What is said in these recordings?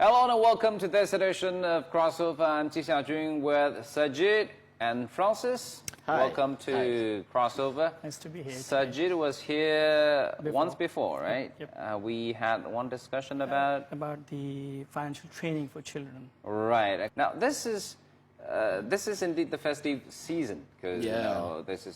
Hello and welcome to this edition of Crossover. I'm Ji Xiaojun with Sajid and Francis. Hi. Welcome to Crossover. Nice to be here. Sajid was here once before, right? Yep. We had one discussion about the financial training for children. Right. Now this is indeed the festive season because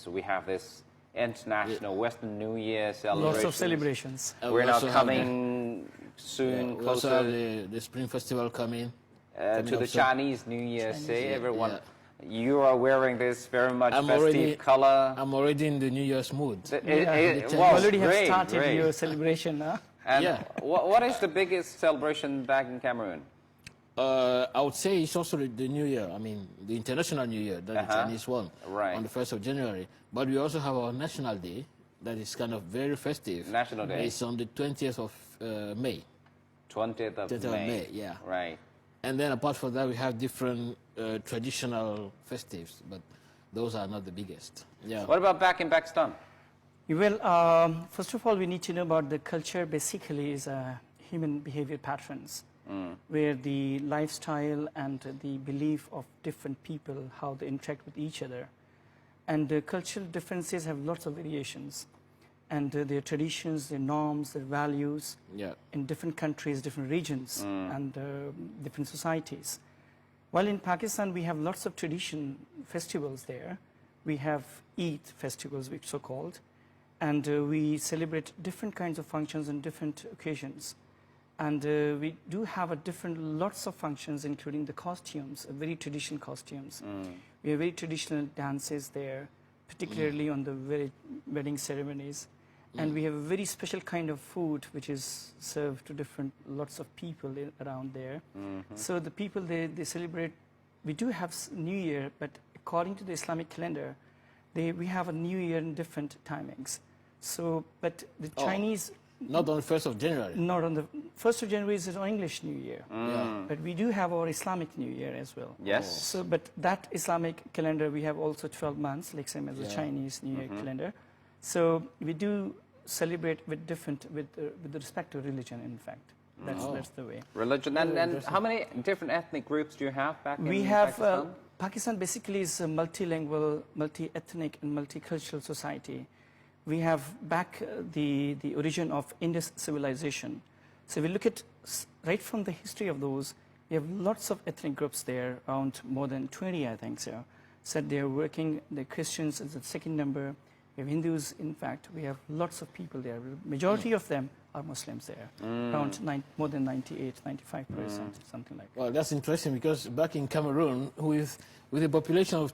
we have this international Western New Year celebration. Lots of celebrations. We're now coming soon we closer also have the Spring Festival coming to the Chinese New Year. Say everyone. Yeah. You are wearing this very much festive color. I'm already in the New Year's mood. You already have started your celebration, huh? And what is the biggest celebration back in Cameroon? I would say it's also the New Year. I mean, the International New Year, the Chinese one, on the 1st of January. But we also have our National Day that is kind of very festive. National Day? It's on the 20th of May. 20th of May. Yeah. Right. And then apart from that, we have different traditional festives, but those are not the biggest. Yeah. What about back in Pakistan? Well, first of all, we need to know about the culture. Basically, is human behavior patterns, where the lifestyle and the belief of different people, how they interact with each other. And the cultural differences have lots of variations. And their traditions, their norms, their values in different countries, different regions, and different societies. While in Pakistan, we have lots of tradition festivals there. We have Eid festivals, which are so-called, and we celebrate different kinds of functions on different occasions. And we do have lots of functions, including the costumes, very traditional costumes. We have very traditional dances there, particularly on the wedding ceremonies. And we have a very special kind of food which is served to lots of people around there. So the people, they celebrate, we do have New Year, but according to the Islamic calendar, we have a New Year in different timings. So, but the Chinese... Not on the 1st of January. Not on the 1st of January is our English New Year. But we do have our Islamic New Year as well. Yes. So, but that Islamic calendar, we have also 12 months, like same as the Chinese New Year calendar. So we do celebrate with respect to religion, in fact. That's the way. Religion. And how many different ethnic groups do you have back in Pakistan? We have, Pakistan basically is a multilingual, multi-ethnic and multicultural society. We have back the origin of Indus civilization. So we look at, right from the history of those, we have lots of ethnic groups there, around more than 20, I think so. So they are working, the Christians is the second number. We have Hindus, in fact, we have lots of people there. Majority of them are Muslims there, around more than 98, 95%, something like that. Well, that's interesting because back in Cameroon, with a population of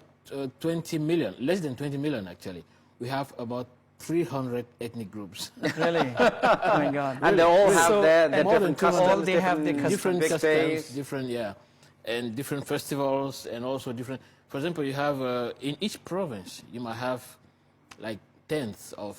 20 million, less than 20 million actually, we have about 300 ethnic groups. Really? Oh my God. And they all have their different customs, all they have their different big days. And different festivals, and also different. For example, you have in each province you might have like tenths of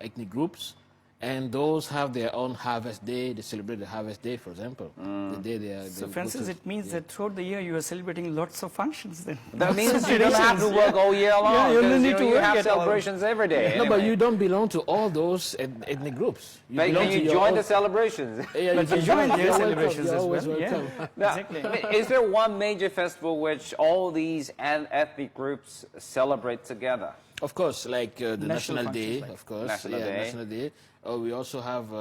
ethnic groups, and those have their own harvest day. They celebrate the harvest day, for example. The day they so, Francis, it means that throughout the year you are celebrating lots of functions then. That means you don't have to work all year long. You don't need to work have celebrations every day. No, but you don't belong to all those ethnic groups. But you join the celebrations. Yeah, but you join their celebrations as well. Yeah. Now, Exactly. I mean, is there one major festival which all these ethnic groups celebrate together? Of course, like the National Day, like of course. National Day. National Day. We also have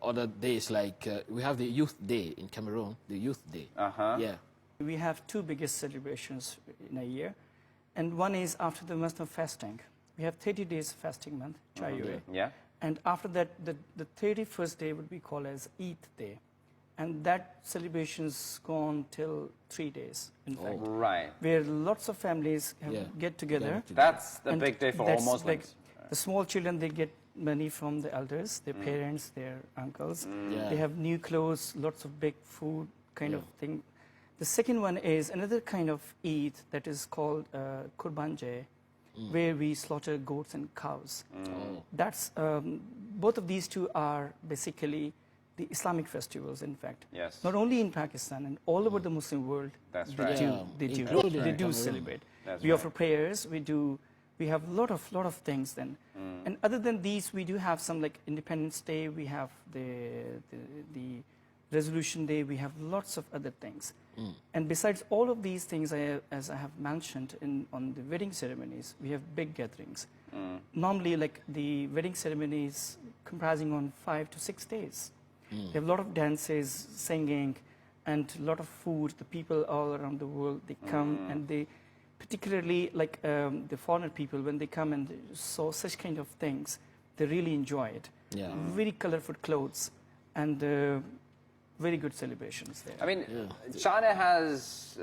other days like we have the Youth Day in Cameroon, the Youth Day. Yeah. We have two biggest celebrations in a year, and one is after the month of fasting. We have 30 days fasting month, Chayure. Yeah. And after that, the 31st day would be called as Eid Day. And that celebrations go on till 3 days, in fact. Right. Where lots of families get together. That's the big day for all Muslims. Like the small children, they get money from the elders, their parents, their uncles. They have new clothes, lots of big food kind of thing. The second one is another kind of Eid that is called Qurban Jai, where we slaughter goats and cows. That's both of these two are basically the Islamic festivals, in fact. Yes. Not only in Pakistan and all over the Muslim world. That's they right. They do celebrate. We offer prayers. We have a lot of things then. And other than these, we do have some like Independence Day. We have the Resolution Day, we have lots of other things. And besides all of these things, as I have mentioned on the wedding ceremonies, we have big gatherings. Normally, like the wedding ceremonies comprising on 5 to 6 days. We have a lot of dances, singing, and a lot of food. The people all around the world, they come and they, particularly like the foreign people, when they come and saw such kind of things, they really enjoy it. Yeah. Very colorful clothes and very good celebrations there. I mean, China has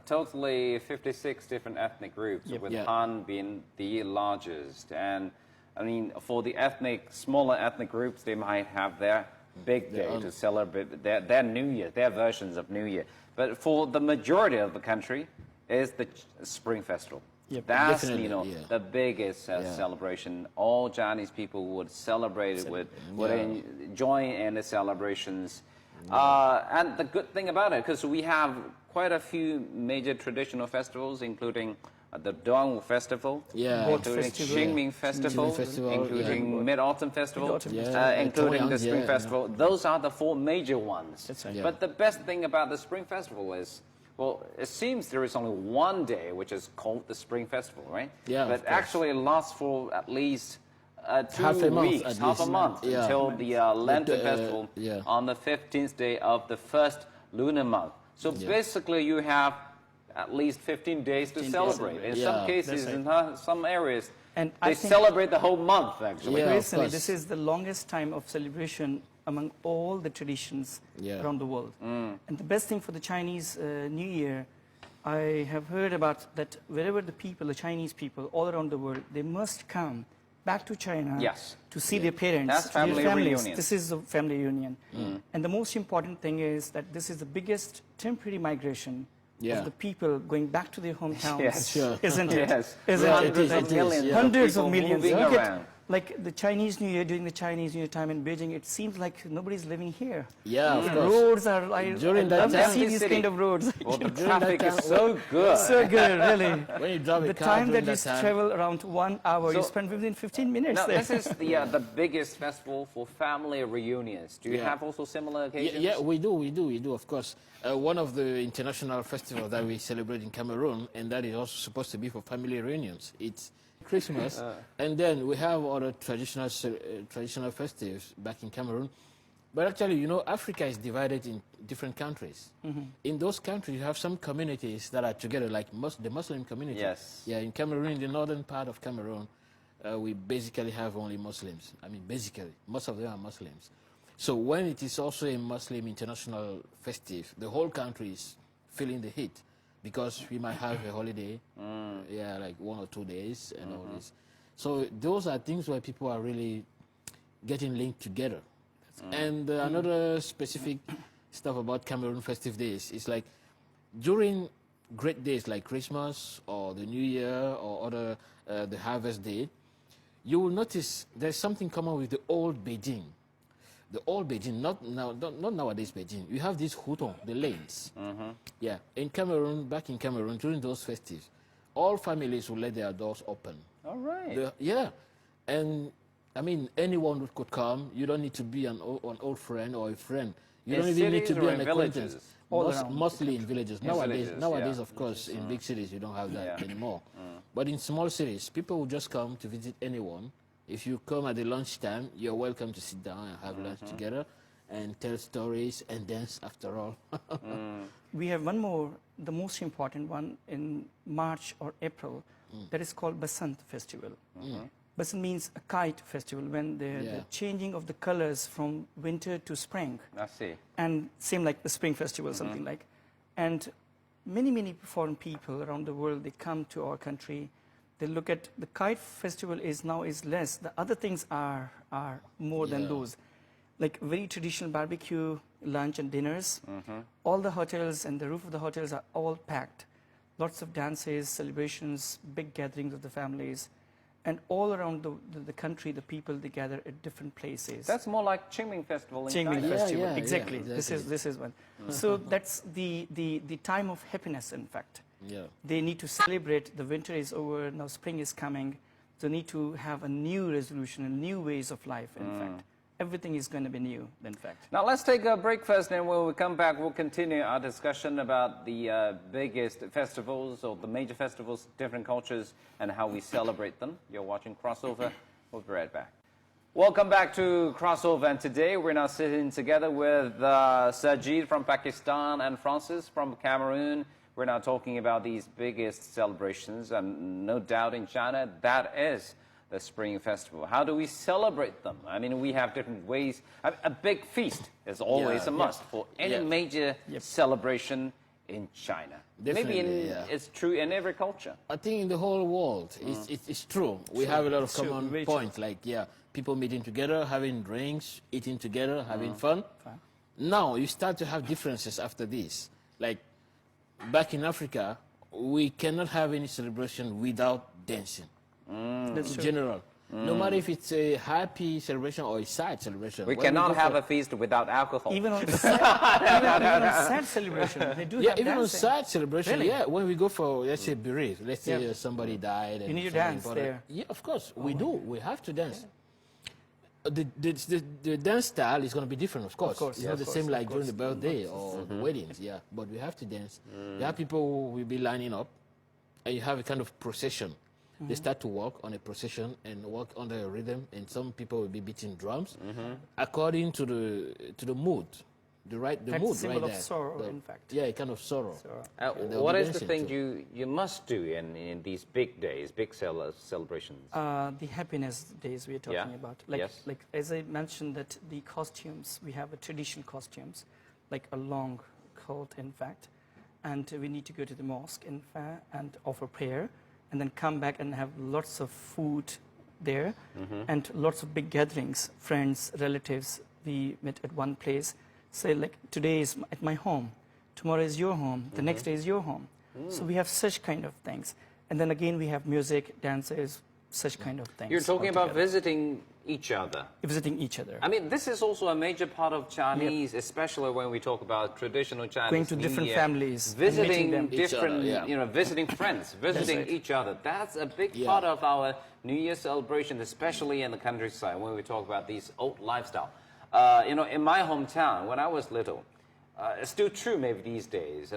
totally 56 different ethnic groups, with Han being the largest. And I mean, for the smaller ethnic groups, they might have their big day to celebrate their New Year, their versions of New Year. But for the majority of the country, is the Spring Festival. Yep. That's the biggest celebration. All Chinese people would celebrate it, would join in the celebrations. And the good thing about it, because we have quite a few major traditional festivals, including the Dongwu Festival, including Qingming Festival, including Mid-Autumn Festival, including the Spring Festival. Those are the 4 major ones. But the best thing about the Spring Festival is, well, it seems there is only one day which is called the Spring Festival, right? Yeah, but actually it lasts for at least 2 weeks, half a month, Yeah. until the Lantern Festival on the 15th day of the first lunar month. So basically you have at least 15 days to celebrate. In some cases, in some areas, and they celebrate the whole month, actually. Personally, this is the longest time of celebration among all the traditions around the world. And the best thing for the Chinese New Year, I have heard about that wherever the people, the Chinese people all around the world, they must come back to China to see their parents, That's family their families. reunion. This is a family reunion. And the most important thing is that this is the biggest temporary migration of the people going back to their hometowns, isn't it? Yes. Isn't it? Hundreds of millions. Hundreds of millions. Moving Look around. at, like the Chinese New Year, during the Chinese New Year time in Beijing, it seems like nobody's living here. Yeah, of course. Roads are, During that love to time- see these kind of roads. Well, the traffic is so good. So good, really. When you drive a The car time during that you time, travel around 1 hour, you So- spend within 15 minutes Now, there. this is the biggest festival for family reunions. Do you have also similar occasions? Yeah, we do, of course. One of the international festivals that we celebrate in Cameroon, and that is also supposed to be for family reunions. It's Christmas, and then we have other traditional festives back in Cameroon. But actually, you know, Africa is divided in different countries. In those countries, you have some communities that are together, like the Muslim community. Yes. Yeah, in Cameroon, in the northern part of Cameroon, we basically have only Muslims. I mean, basically, most of them are Muslims. So when it is also a Muslim international festive, the whole country is feeling the heat because we might have a holiday, like 1 or 2 days and all this. So those are things where people are really getting linked together. And another specific stuff about Cameroon festive days is like during great days like Christmas or the New Year or other the Harvest Day, you will notice there's something common with the old Beijing. The old Beijing, not nowadays Beijing. You have these hutong, the lanes. Yeah, in Cameroon, back in Cameroon, during those festives, all families will let their doors open. All right. And I mean, anyone could come. You don't need to be an old friend or a friend. You don't even need to be an acquaintance. Mostly in villages. Nowadays, of course, in big cities, you don't have that anymore. But in small cities, people will just come to visit anyone. If you come at the lunchtime, you're welcome to sit down and have lunch together and tell stories and dance after all. We have one more, the most important one in March or April, that is called Basant Festival. Basant means a kite festival, when the changing of the colors from winter to spring. I see. And same like the Spring Festival, something like. And many foreign people around the world, they come to our country. They look at the kite festival is less. The other things are more than those. Like very traditional barbecue, lunch and dinners. All the hotels and the roof of the hotels are all packed. Lots of dances, celebrations, big gatherings of the families. And all around the country, the people, they gather at different places. That's more like Qingming Festival in Qingming China. Festival, Yeah, exactly. exactly. This is one. So that's the time of happiness, in fact. Yeah. They need to celebrate, the winter is over, now spring is coming. They need to have a new resolution and new ways of life, in fact. everything is going to be new, in fact. Now let's take a break first, and when we come back, we'll continue our discussion about the biggest festivals or the major festivals, different cultures, and how we celebrate them. You're watching Crossover. We'll be right back. Welcome back to Crossover, and today we're now sitting together with Sajid from Pakistan and Francis from Cameroon. We're now talking about these biggest celebrations, and no doubt in China, that is the Spring Festival. How do we celebrate them? I mean, we have different ways. A big feast is always a must for any major celebration in China. Maybe it's true in every culture. I think in the whole world, it's true. We have a lot of common points, like, people meeting together, having drinks, eating together, having fun. Now, you start to have differences after this. Like, back in Africa, we cannot have any celebration without dancing. In general. No matter if it's a happy celebration or a sad celebration. We cannot have a feast without alcohol. Even on sad celebration, they do have even dancing. on sad celebration, Really? when we go for, let's say, bereaved, let's say somebody died. And you need to dance important. there. Yeah, of course, we do. We have to dance. The dance style is going to be different, of course. It's not the same like during the birthday or the weddings, but we have to dance. You have people who will be lining up, and you have a kind of procession. They start to walk on a procession and walk under a rhythm, and some people will be beating drums according to the mood, the mood symbol right of there. sorrow, in fact. Yeah, a kind of sorrow. What is the thing you must do in these big days, big celebrations? The happiness days we are talking about. Like as I mentioned, that the costumes, we have a traditional costumes, like a long coat, in fact, and we need to go to the mosque, in fact, and offer prayer, and then come back and have lots of food there, and lots of big gatherings, friends, relatives. We met at one place. Say, like, today is at my home, tomorrow is your home, the next day is your home. So we have such kind of things. And then again, we have music, dances, such kind of things. You're talking about visiting each other. Visiting each other. I mean, this is also a major part of Chinese, especially when we talk about traditional Chinese. Going to different families, visiting different, visiting friends, visiting each other. That's a big part of our New Year celebration, especially in the countryside when we talk about these old lifestyle. In my hometown, when I was little, it's still true maybe these days.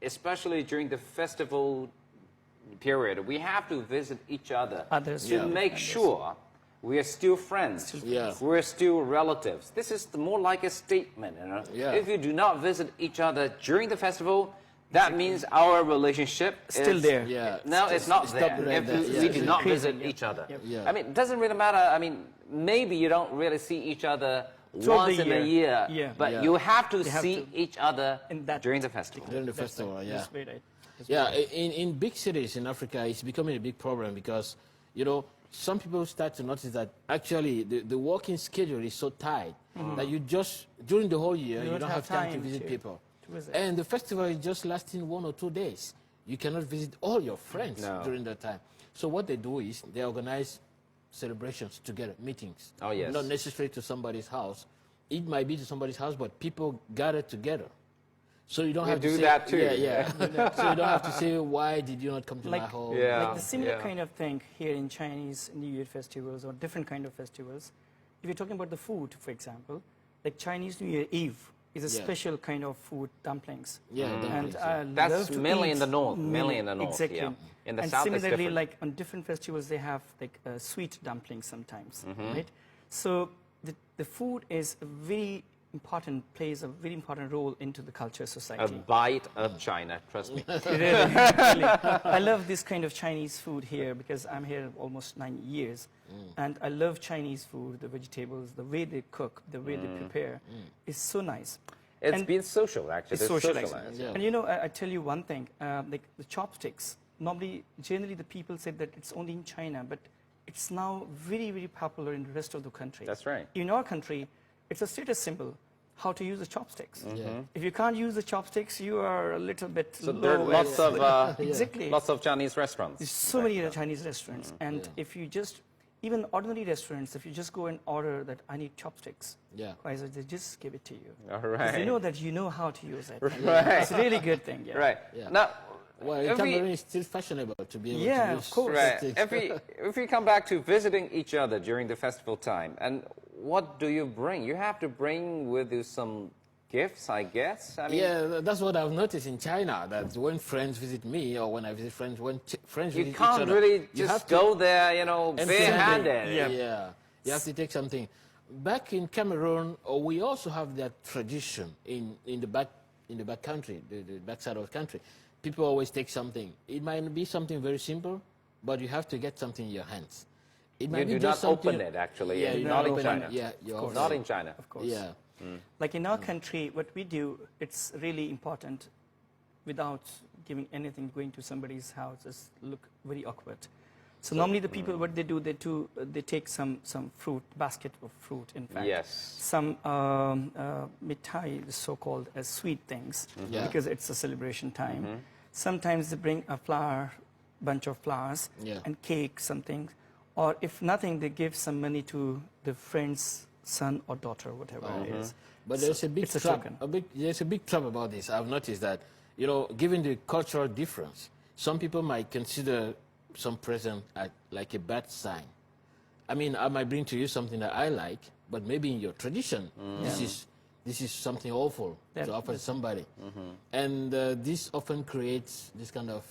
Especially during the festival period, we have to visit each other to make sure we are still friends. We're still relatives. This is more like a statement. If you do not visit each other during the festival, that means our relationship still is there. No, it's not there. If we do not visit each other. I mean, it doesn't really matter. I mean, maybe you don't really see each other once in a year, but you have to see each other during the festival. During the festival, That's very right. In big cities in Africa, it's becoming a big problem because, some people start to notice that actually the working schedule is so tight that you just, during the whole year, you don't have time to visit people. And the festival is just lasting 1 or 2 days. You cannot visit all your friends during that time. So what they do is they organize celebrations together, meetings. Oh, yes. Not necessarily to somebody's house. It might be to somebody's house, but people gather together. So you don't have to say that too. So you don't have to say, why did you not come to my home? Like the similar kind of thing here in Chinese New Year festivals or different kind of festivals. If you're talking about the food, for example, like Chinese New Year Eve is a special kind of food, dumplings. Dumplings, and that's mainly in the north. Mainly in the north. Exactly. In the and south, similarly, it's different. like on different festivals, they have like sweet dumplings sometimes, right? So the food is plays a very important role into the culture society. A bite of China, trust me. Really. I love this kind of Chinese food here because I'm here almost 9 years. And I love Chinese food, the vegetables, the way they cook, the way they prepare is so nice. It's been social, actually. It's socialized. And I tell you one thing, like the chopsticks, generally the people say that it's only in China, but it's now very, very popular in the rest of the country. That's right. In our country, it's a status symbol how to use the chopsticks. If you can't use the chopsticks, you are a little bit So low. there are lots of lots of Chinese restaurants. There's so many Chinese restaurants, and if you just even ordinary restaurants, if you just go and order that I need chopsticks, they just give it to you. All right. They know that you know how to use it. Right. It's a really good thing. Right. Now, well, in Cameroon, it's still fashionable to be able to use of course. Right. If we come back to visiting each other during the festival time, and what do you bring? You have to bring with you some gifts, I guess. I mean, yeah, that's what I've noticed in China, that when friends visit me or when I visit friends, when friends you visit each can't other, really you have just to go there, you know, empty-handed. bare-handed. Yeah, you have to take something. Back in Cameroon, we also have that tradition in the back country, the backside of the country. People always take something. It might be something very simple, but you have to get something in your hands. It You might be do just not open something- it, actually. Yeah, in- you not don't in open China. it. Yeah, you course. Not in China. Of course. Yeah. Like in our country, what we do, it's really important without giving anything, going to somebody's house is look very awkward. So normally the people, what they do, they take some fruit, basket of fruit, in fact. Yes. Some mithai, so-called as sweet things, Yeah. because it's a celebration time. Sometimes they bring a bunch of flowers Yeah. and cake, something. Or if nothing, they give some money to the friend's son or daughter, whatever it is. But there's a big it's a trap. token. There's a big trap about this. I've noticed that, you know, given the cultural difference, some people might consider some present like a bad sign. I mean, I might bring to you something that I like, but maybe in your tradition, this is something awful to offer to somebody. And this often creates this kind of,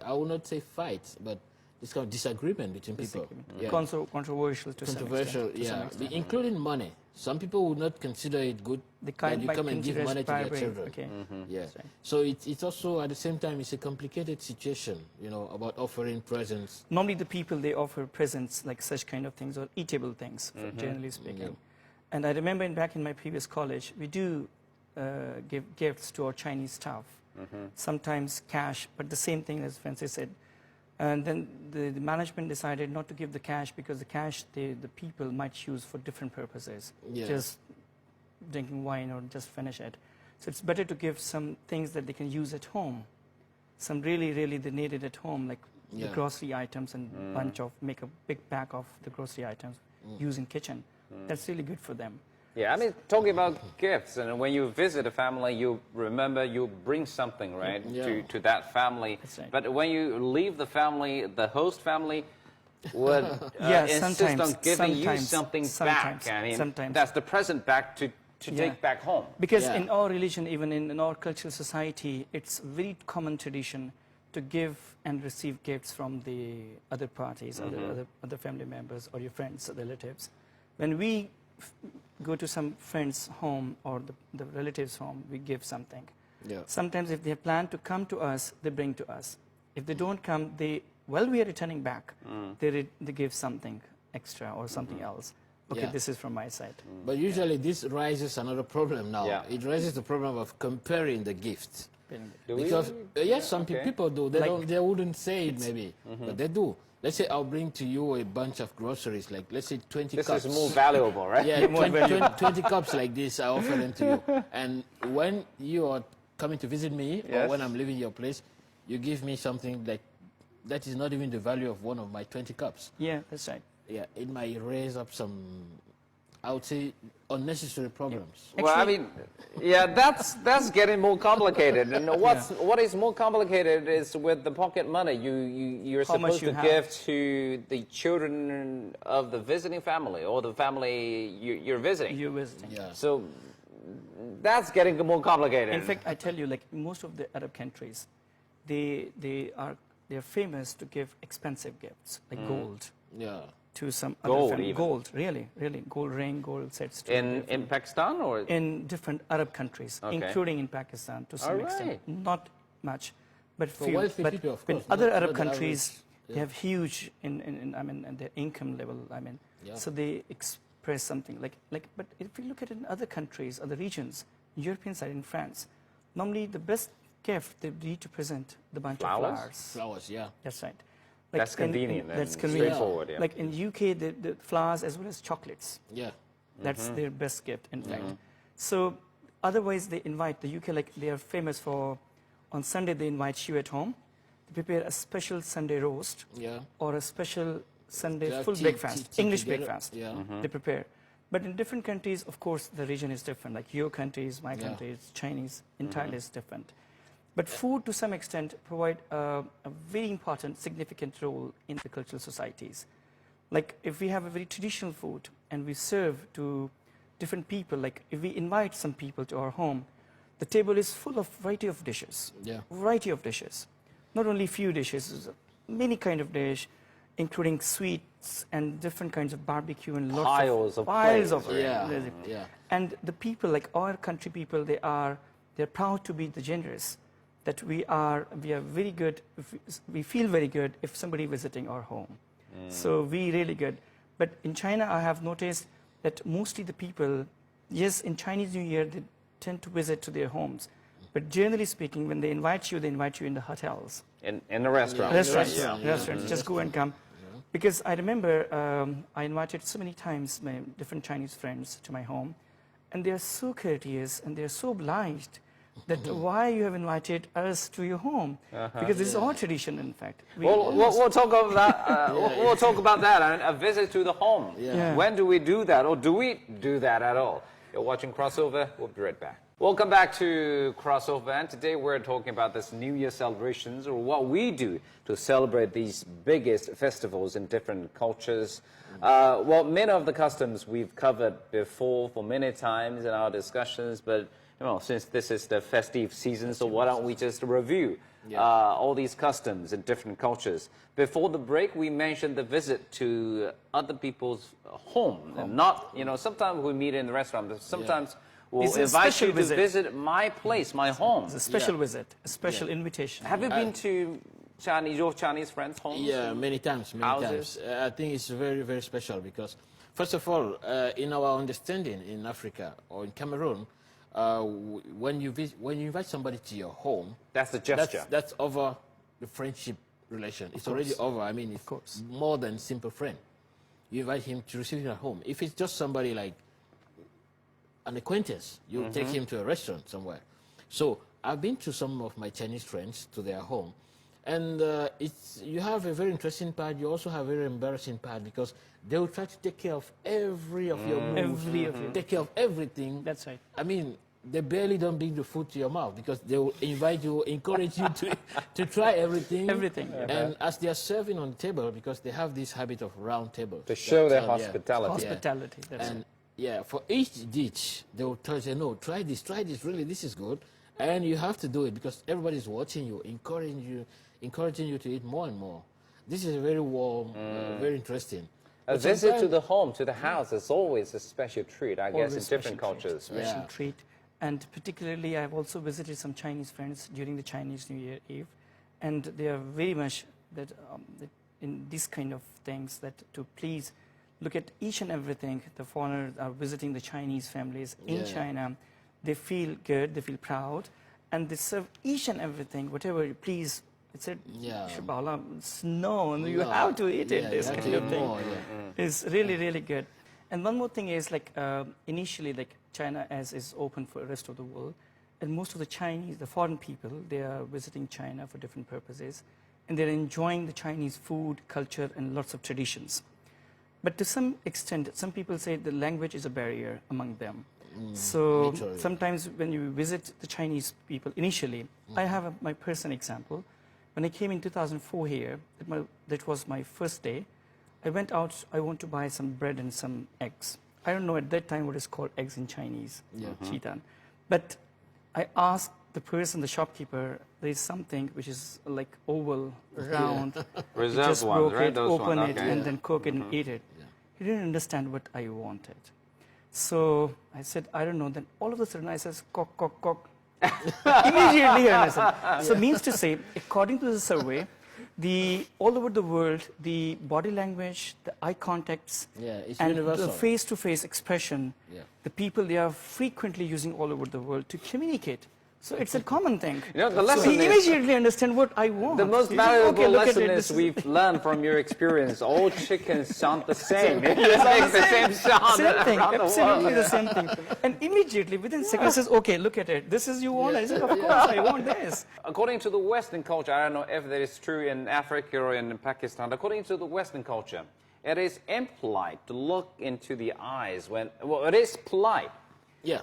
I will not say fights, but this kind of disagreement between people. Yeah. Controversial to Controversial, some extent. To some yeah, extent. including money. Some people would not consider it good that you might come and give consider money as to their bribery. children. Okay. Yeah. That's right. So it's also, at the same time, it's a complicated situation, you know, about offering presents. Normally the people, they offer presents like such kind of things or eatable things, generally speaking. And I remember back in my previous college, we do give gifts to our Chinese staff. Sometimes cash, but the same thing as Francis said. And then the management decided not to give the cash because the cash the people might use for different purposes. Yeah. Just drinking wine or just finish it. So it's better to give some things that they can use at home. Some really, really they need it at home, like the grocery items and bunch of, make a big pack of the grocery items, use in kitchen. That's really good for them. Yeah, I mean, talking about gifts, and when you visit a family, you remember you bring something, right, to that family. That's right. But when you leave the family, the host family would insist sometimes, on giving you sometimes, something sometimes, back. I mean, sometimes. that's the present back to take back home. Because in our religion, even in our cultural society, it's very common tradition to give and receive gifts from the other parties, other family members, or your friends, or relatives. When we go to some friend's home or the relative's home, we give something. Yeah. Sometimes if they plan to come to us, they bring to us. If they don't come, while we are returning back, they give something extra or something else. Okay, this is from my side. But usually this raises another problem now. Yeah. It raises the problem of comparing the gifts. Do we? Because, yes, some Okay. people do. They wouldn't say it maybe, but they do. Let's say I'll bring to you a bunch of groceries, like let's say 20 cups. This is more valuable, right? Yeah, 20 cups like this, I offer them to you. And when you are coming to visit me, or when I'm leaving your place, you give me something like that is not even the value of one of my 20 cups. Yeah, that's right. Yeah, it might raise up some, I would say, unnecessary problems. Well, I mean, that's getting more complicated. And what is more complicated is with the pocket money you're How much supposed you to have. give to the children of the visiting family or the family you're visiting. You're visiting. Yeah. So that's getting more complicated. In fact, I tell you, like most of the Arab countries, they are famous to give expensive gifts, like gold, Yeah. to some Gold other family. even? Gold, really, gold ring, gold sets. To in Pakistan or in different Arab countries, Okay. including in Pakistan to some All extent. right. Not much, but For few. wealthy But people, of in course, other not Arab the countries, average, they have huge in their income level. So they express something like. But if you look at it in other countries, other regions, European side in France, normally the best gift they need to present the bunch Flowers? of flowers. Flowers, yeah. That's right. That's convenient and That's convenient. straightforward, yeah. Like in UK, the flowers as well as chocolates. Yeah. That's their best gift, in fact. So otherwise, they invite the UK, like they are famous for, on Sunday, they invite you at home. They prepare a special Sunday roast Yeah. or a special Sunday Yeah, full tea- breakfast, tea English together. breakfast. Yeah. They prepare. But in different countries, of course, the region is different. Like your countries, my countries, Chinese, entirely is different. But food, to some extent, provide a very important, significant role in the cultural societies. Like if we have a very traditional food and we serve to different people, like if we invite some people to our home, the table is full of variety of dishes. Yeah. Variety of dishes. Not only few dishes, many kind of dish, including sweets and different kinds of barbecue and lots Piles of of piles plates, of it. Yeah. Yeah. And the people, like our country people, they're proud to be the generous. That we are very good. We feel very good if somebody visiting our home. So we really good. But in China, I have noticed that mostly the people, yes, in Chinese New Year, they tend to visit to their homes. But generally speaking, when they invite you in the hotels. In the restaurant. Restaurants. Just go and come. Because I remember I invited so many times my different Chinese friends to my home, and they are so courteous and they are so obliged that why you have invited us to your home, because this is our tradition. In fact, We'll talk about that. We'll talk about that. A visit to the home. Yeah. When do we do that, or do we do that at all? You're watching Crossover. We'll be right back. Welcome back to Crossover, and today we're talking about this New Year celebrations, or what we do to celebrate these biggest festivals in different cultures. Well, many of the customs we've covered before for many times in our discussions, but since this is the festive season, so why don't we just review all these customs in different cultures. Before the break, we mentioned the visit to other people's home. And not, sometimes we meet in the restaurant, but sometimes we'll invite you to visit my place, my home. It's a special visit, a special invitation. Have you been to your Chinese friends' homes? Yeah, many times. I think it's very, very special because, first of all, in our understanding in Africa or in Cameroon, when you invite somebody to your home, that's a gesture. That's over the friendship relation. It's already over. I mean, it's more than simple friend. You invite him to receive you at home. If it's just somebody like an acquaintance, you take him to a restaurant somewhere. So I've been to some of my Chinese friends to their home, and you have a very interesting part. You also have a very embarrassing part because they will try to take care of every of your moves, take care of everything. That's right. I mean, they barely don't bring the food to your mouth because they will invite you, encourage you to try everything. Everything. And as they are serving on the table, because they have this habit of round tables. To show their hospitality. Hospitality, that's and yeah, for each dish, they will tell you, no, try this, really, this is good. And you have to do it because everybody's watching you, encouraging you to eat more and more. This is very warm, very interesting. A visit to the home, to the house, is always a special treat, I guess, in different cultures. Special treat. And particularly, I've also visited some Chinese friends during the Chinese New Year Eve, and they are very much that in these kind of things, that to please look at each and everything. The foreigners are visiting the Chinese families in China. They feel good, they feel proud, and they serve each and everything, whatever you please. It's a snow, and you have to eat it. This kind of thing is really, really good. And one more thing is, like, initially, like, China is open for the rest of the world, and most of the Chinese, the foreign people, they are visiting China for different purposes, and they're enjoying the Chinese food, culture, and lots of traditions. But to some extent, some people say the language is a barrier among them. So sometimes when you visit the Chinese people, initially, I have my personal example. When I came in 2004 here, that was my first day. I went out, I want to buy some bread and some eggs. I don't know at that time what is called eggs in Chinese, chitan. But I asked the person, the shopkeeper, there is something which is like oval, round. Reserved just ones, broke right? it, Those open ones, it, and then cook it and eat it. He didn't understand what I wanted. So I said, I don't know. Then all of a sudden I says, cock, cock, cock. Immediately he understood. So means to say, according to the survey, all over the world, the body language, the eye contacts, it's and universal. the face-to-face expression, the people, they are frequently using all over the world to communicate. So it's a common thing. The lesson so he immediately understand what I want. The most valuable lesson is we've learned from your experience. All chickens sound the same. It makes the same sound. Same thing, absolutely the same thing. And immediately, within seconds, says, okay, look at it. This is you want. I said, of course, I want this. According to the Western culture, I don't know if that is true in Africa or in Pakistan, according to the Western culture, it is impolite to look into the eyes it is polite. Yeah.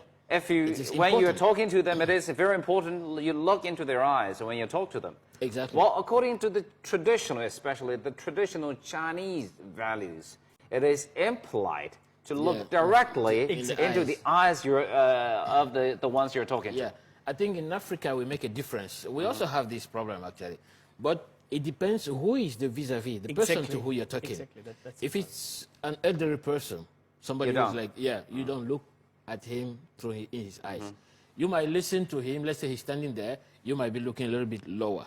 When you're talking to them, it is very important you look into their eyes when you talk to them. Exactly. Well, according to the traditional, especially the traditional Chinese values, it is impolite to look directly into the eyes of the ones you're talking Yeah, to. I think in Africa we make a difference. We also have this problem actually, but it depends who is the vis-a-vis, the person to who you're talking. Exactly. That's if it's an elderly person, somebody You who's don't. like, you don't look at him through his eyes. You might listen to him. Let's say he's standing there. You might be looking a little bit lower.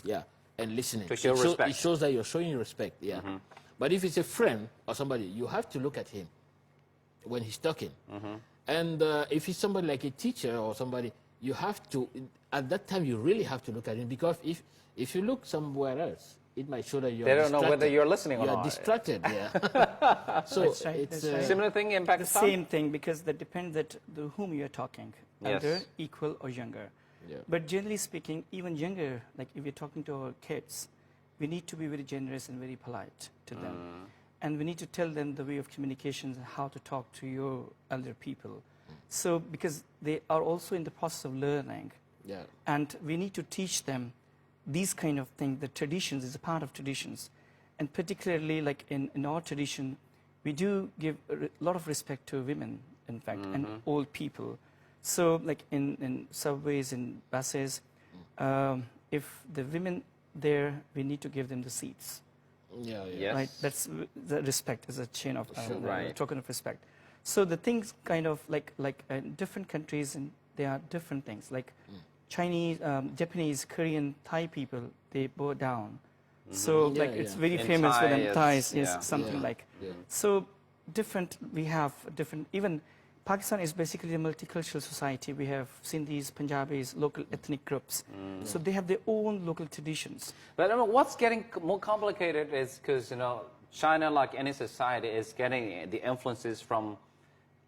Yeah, and listening. To show respect. It shows that you're showing respect. Yeah. But if it's a friend or somebody, you have to look at him when he's talking. And if it's somebody like a teacher or somebody, you have to, at that time, you really have to look at him, because if you look somewhere else, it might show that you're They don't know whether you're listening or You're not. distracted, yeah. So That's right, it's that's right. Similar thing in the Pakistan? same thing, because that depends that whom you're talking, Yes. elder, equal, or younger. Yeah. But generally speaking, even younger, like if you're talking to our kids, we need to be very generous and very polite to them. And we need to tell them the way of communication and how to talk to your elder people. So, because they are also in the process of learning. Yeah. And we need to teach them these kind of things. The traditions is a part of traditions. And particularly like in our tradition, we do give a lot of respect to women, in fact, and old people. So like in subways, in buses, if the women there, we need to give them the seats. Yeah, yeah. Yes. Right? That's the respect is a chain of Right. token of respect. So the things kind of like in different countries, and there are different things. Like Chinese, Japanese, Korean, Thai people, they bow down. So Yeah, like it's yeah. very In famous for Thai, them. Thais it's- is yeah. something Yeah, like. yeah. So different. We have different. Even Pakistan is basically a multicultural society. We have Sindhis, Punjabis, local ethnic groups. So they have their own local traditions. But I mean, what's getting more complicated is because, China, like any society, is getting the influences from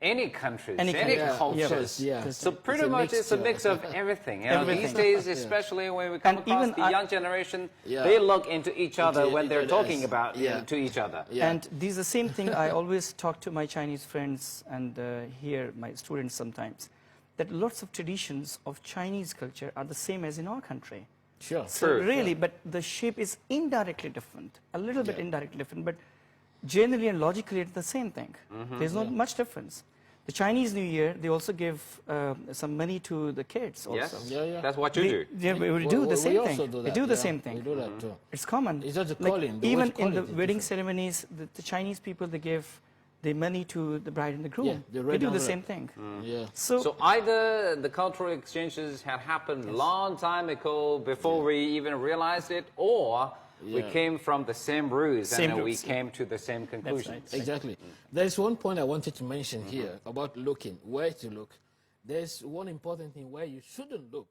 any countries, Any any country. cultures. Yeah. That's So right. pretty It's a much it's a mixture. mix of everything. These Everything. days, especially when we come And across even the young generation, Yeah. they look into each other Into when each they're other's talking eyes. about Yeah. to each other. Yeah. And this is the same thing I always talk to my Chinese friends and hear my students sometimes, that lots of traditions of Chinese culture are the same as in our country. Sure. So True. really, but the shape is indirectly different, a little bit Yeah. indirectly different, but generally and logically it's the same thing. There's not much difference. The Chinese New Year, they also give some money to the kids also. Yes, Yeah, yeah. that's what you do. Yeah, we do the same we thing. also do We that, do the yeah. same thing. We do that too. It's common. It's just a Like, calling. The even word in the calling is wedding different. ceremonies, the Chinese people, they give the money to the bride and the groom. Yeah, the we red do the envelope. same thing. Yeah. So either the cultural exchanges had happened long time ago before we even realized it, or we Yeah. came from the same roots Same and we roots. came to the same conclusion. right. Exactly. There's one point I wanted to mention here about looking, where to look. There's one important thing where you shouldn't look.